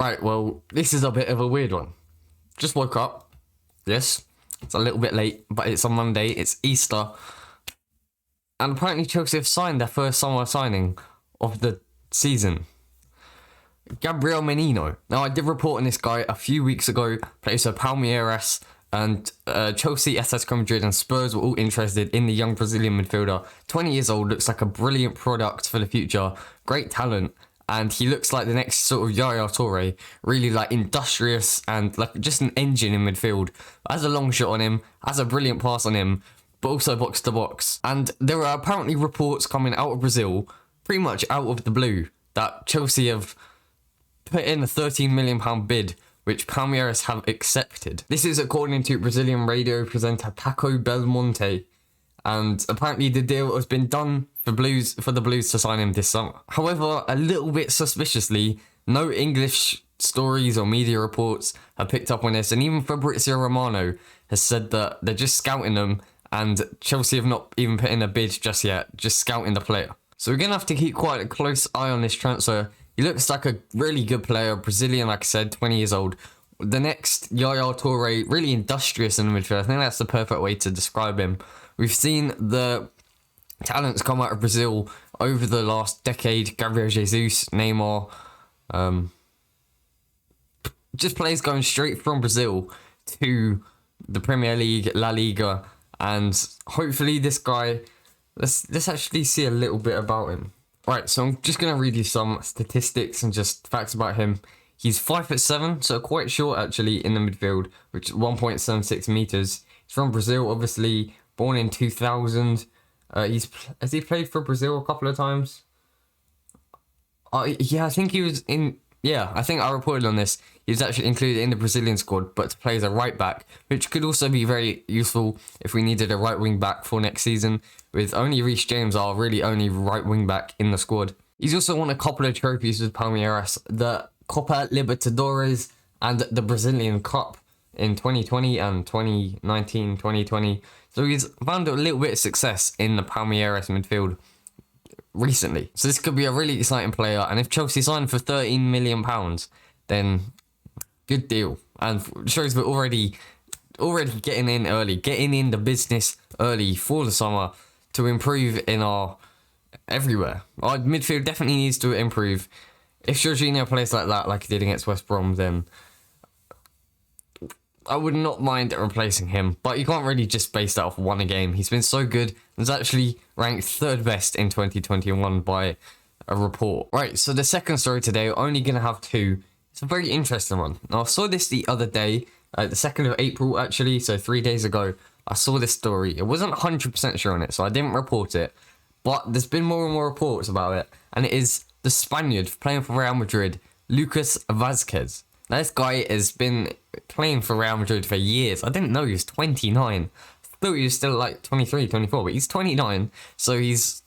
Right, well, this is a bit of a weird one. Just woke up. Yes, it's a little bit late, but it's on Monday. It's Easter. And apparently Chelsea have signed their first summer signing of the season. Gabriel Menino. Now, I did report on this guy a few weeks ago. Plays for Palmieri, and Chelsea, Atletico Madrid and Spurs were all interested in the young Brazilian midfielder. 20 years old, looks like a brilliant product for the future. Great talent. And he looks like the next sort of Yaya Toure, really like industrious and like just an engine in midfield. Has a long shot on him, has a brilliant pass on him, but also box to box. And there are apparently reports coming out of Brazil, pretty much out of the blue, that Chelsea have put in a £13 million bid, which Palmieri have accepted. This is according to Brazilian radio presenter Paco Belmonte. And apparently the deal has been done for the Blues to sign him this summer. However, a little bit suspiciously, no English stories or media reports have picked up on this, and even Fabrizio Romano has said that they're just scouting them, and Chelsea have not even put in a bid just yet, just scouting the player. So we're going to have to keep quite a close eye on this transfer. He looks like a really good player, Brazilian, like I said, 20 years old. The next Yaya Toure, really industrious in the midfield. I think that's the perfect way to describe him. We've seen the talents come out of Brazil over the last decade. Gabriel Jesus, Neymar. Just players going straight from Brazil to the Premier League, La Liga. And hopefully this guy, let's actually see a little bit about him. Right, so I'm just going to read you some statistics and just facts about him. He's 5'7", so quite short actually in the midfield, which is 1.76 meters. He's from Brazil, obviously. Born in 2000. Has he played for Brazil a couple of times? Yeah, I think he was in... Yeah, I think I reported on this. He was actually included in the Brazilian squad, but to play as a right back, which could also be very useful if we needed a right wing back for next season, with only Reece James, our really only right wing back in the squad. He's also won a couple of trophies with Palmieri, the Copa Libertadores and the Brazilian Cup in 2020 and 2019-2020. So he's found a little bit of success in the Palmieri midfield recently. So this could be a really exciting player. And if Chelsea sign for £13 million, then good deal. And shows we're already getting in early, getting in the business early for the summer to improve in our everywhere. Our midfield definitely needs to improve. If Jorginho plays like that, like he did against West Brom, then I would not mind replacing him, but you can't really just base that off one game. He's been so good. He's actually ranked third best in 2021 by a report. Right, so the second story today, we're only going to have two. It's a very interesting one. Now, I saw this the other day, the 2nd of April, actually, so 3 days ago. I saw this story. I wasn't 100% sure on it, so I didn't report it. But there's been more and more reports about it, and it is the Spaniard playing for Real Madrid, Lucas VAZQUEZ. Now, this guy has been playing for Real Madrid for years. I didn't know he was 29. I thought he was still like 23, 24, but he's 29. So he's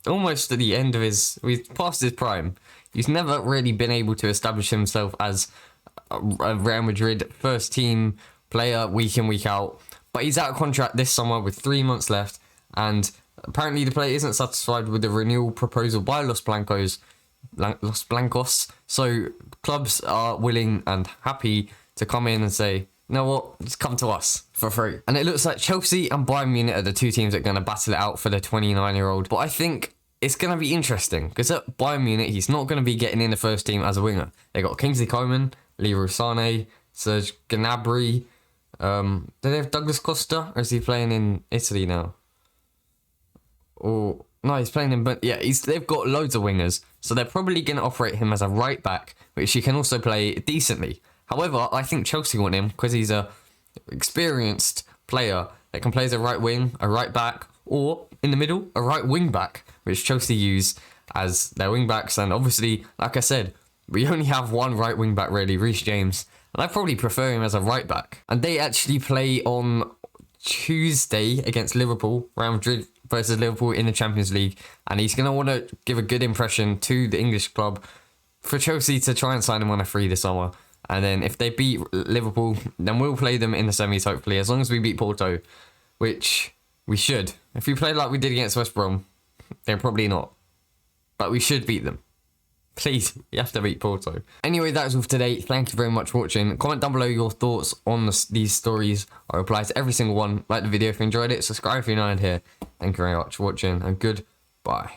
almost at the end of he's past his prime. He's never really been able to establish himself as a Real Madrid first team player week in, week out. But he's out of contract this summer with 3 months left. And apparently the player isn't satisfied with the renewal proposal by Los Blancos. So clubs are willing and happy to come in and say, you know what, just come to us for free. And it looks like Chelsea and Bayern Munich are the two teams that are going to battle it out for the 29-year-old. But I think it's going to be interesting because at Bayern Munich, he's not going to be getting in the first team as a winger. They got Kingsley Coman, Leroy Sané, Serge Gnabry. Do they have Douglas Costa, or is he playing in Italy now? Or no, he's playing in, but yeah, they've got loads of wingers, so they're probably going to operate him as a right back, which he can also play decently. However, I think Chelsea want him because he's a experienced player that can play as a right wing, a right back, or in the middle, a right wing back, which Chelsea use as their wing backs. And obviously, like I said, we only have one right wing back really, Reece James, and I probably prefer him as a right back. And they actually play on Tuesday against Liverpool, Real Madrid versus Liverpool in the Champions League, and he's going to want to give a good impression to the English club for Chelsea to try and sign him on a free this summer. And then if they beat Liverpool, then we'll play them in the semis, hopefully, as long as we beat Porto, which we should. If we play like we did against West Brom, then probably not. But we should beat them. Please, you have to beat Porto. Anyway, that is all for today. Thank you very much for watching. Comment down below your thoughts on these stories. I reply to every single one. Like the video if you enjoyed it. Subscribe if you're not here. Thank you very much for watching and goodbye.